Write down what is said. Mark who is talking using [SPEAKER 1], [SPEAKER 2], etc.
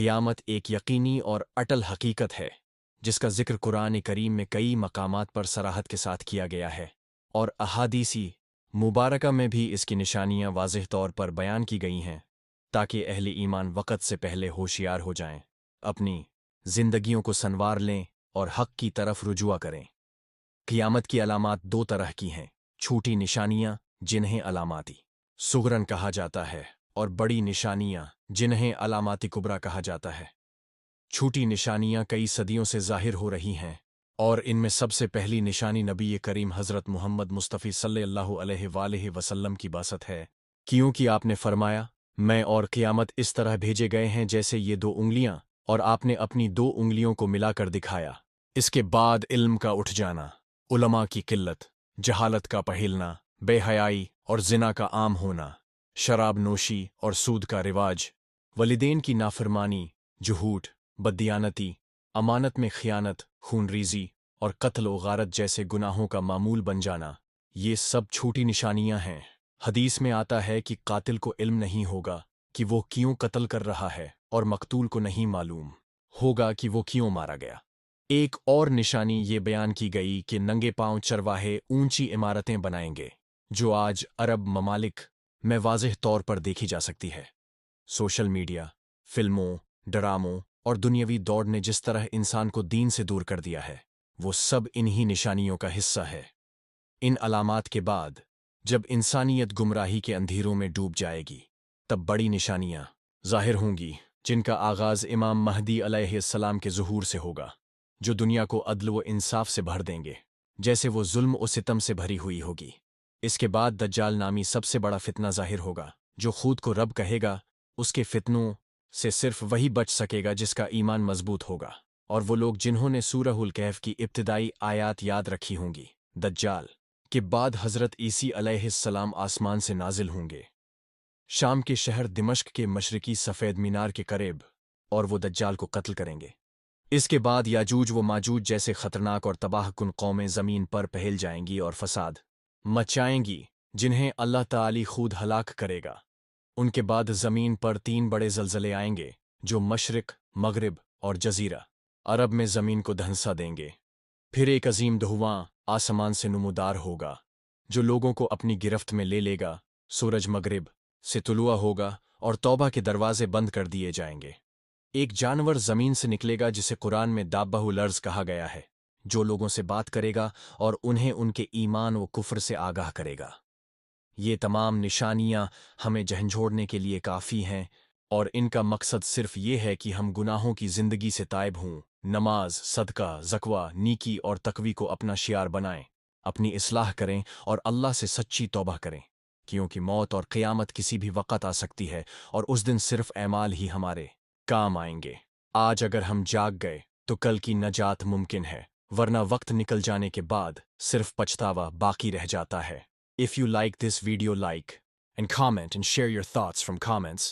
[SPEAKER 1] क़ियामत एक यकीनी और अटल हकीकत है जिसका जिक्र कुरान करीम में कई मकामात पर सराहत के साथ किया गया है और अहादीसी मुबारका में भी इसकी निशानियां वाज़ेह तौर पर बयान की गई हैं ताकि अहले ईमान वक़्त से पहले होशियार हो जाएं, अपनी ज़िंदगियों को संवार लें और हक़ की तरफ रुजुआ करें। क़ियामत की अलामात दो तरह की हैं, छोटी निशानियां जिन्हें अलामाती सुगरन कहा जाता है और बड़ी निशानियां जिन्हें अलामाती कुबरा कहा जाता है। छोटी निशानियां कई सदियों से ज़ाहिर हो रही हैं और इनमें सबसे पहली निशानी नबी करीम हज़रत मुहम्मद मुस्तफ़ी सल्लल्लाहु अलैहि वसल्लम की बासत है, क्योंकि आपने फरमाया, मैं और क़ियामत इस तरह भेजे गए हैं जैसे ये दो उंगलियां, और आपने अपनी दो उंगलियों को मिलाकर दिखाया। इसके बाद इल्म का उठ जाना, उलमा की किल्लत, जहालत का पहेलना, बेहयाई और ज़िना का आम होना, शराब नोशी और सूद का रिवाज, वलिदैन की नाफरमानी, झूठ, बददियानती, अमानत में खियानत, खूनरीज़ी और कत्ल व गारत जैसे गुनाहों का मामूल बन जाना, ये सब छोटी निशानियां हैं। हदीस में आता है कि कातिल को इल्म नहीं होगा कि वो क्यों कत्ल कर रहा है और मकतूल को नहीं मालूम होगा कि वो क्यों मारा गया। एक और निशानी ये बयान की गई कि नंगे पांव चरवाहे ऊंची इमारतें बनाएंगे, जो आज अरब ममालिक में वाज़ेह तौर पर देखी जा सकती है। सोशल मीडिया, फिल्मों, ड्रामों और दुनियावी दौड़ ने जिस तरह इंसान को दीन से दूर कर दिया है, वो सब इन्हीं निशानियों का हिस्सा है। इन अलामात के बाद जब इंसानियत गुमराही के अंधेरों में डूब जाएगी, तब बड़ी निशानियां ज़ाहिर होंगी, जिनका आगाज़ इमाम महदी अलैहिस्सलाम के ज़ुहूर से होगा, जो दुनिया को अदल व इंसाफ से भर देंगे, जैसे वो जुल्म व सितम से भरी हुई होगी। इसके बाद दज्जाल नामी सबसे बड़ा फितना ज़ाहिर होगा, जो खुद को रब कहेगा। उसके फितनों से सिर्फ वही बच सकेगा जिसका ईमान मजबूत होगा, और वो लोग जिन्होंने सूरहुल कहफ की इब्तिदाई आयात याद रखी होंगी। दज्जाल के बाद हज़रत ईसी अलैहिस्सलाम आसमान से नाजिल होंगे, शाम के शहर दिमश्क के मशरिकी सफ़ेद मीनार के करीब, और वो दज्जाल को कत्ल करेंगे। इसके बाद याजूज व माजूज जैसे ख़तरनाक और तबाहकुन कौमें ज़मीन पर पहल जाएंगी और फसाद मचाएंगी, जिन्हें अल्लाह ताली खुद हलाक करेगा। उनके बाद ज़मीन पर तीन बड़े ज़लज़ले आएंगे, जो मशरिक, मगरिब और जज़ीरा अरब में ज़मीन को धंसा देंगे। फिर एक अजीम धुआं आसमान से नुमुदार होगा, जो लोगों को अपनी गिरफ्त में ले लेगा। सूरज मगरिब से तुलुआ होगा और तौबा के दरवाजे बंद कर दिए जाएंगे। एक जानवर ज़मीन से निकलेगा जिसे कुरान में दाब्बाहुल अर्ज़ कहा गया है, जो लोगों से बात करेगा और उन्हें उनके ईमान व कुफ्र से आगाह करेगा। ये तमाम निशानियां हमें झंझोड़ने के लिए काफ़ी हैं, और इनका मकसद सिर्फ ये है कि हम गुनाहों की ज़िंदगी से ताइब हों, नमाज, सदका, ज़कवा, नीकी और तकवी को अपना शियार बनाएं, अपनी इस्लाह करें और अल्लाह से सच्ची तौबा करें, क्योंकि मौत और क़ियामत किसी भी वक़्त आ सकती है, और उस दिन सिर्फ ऐमाल ही हमारे काम आएंगे। आज अगर हम जाग गए तो कल की नजात मुमकिन है, वरना वक्त निकल जाने के बाद सिर्फ पछतावा बाकी रह जाता है। If you like this video, like and comment and share your thoughts from comments.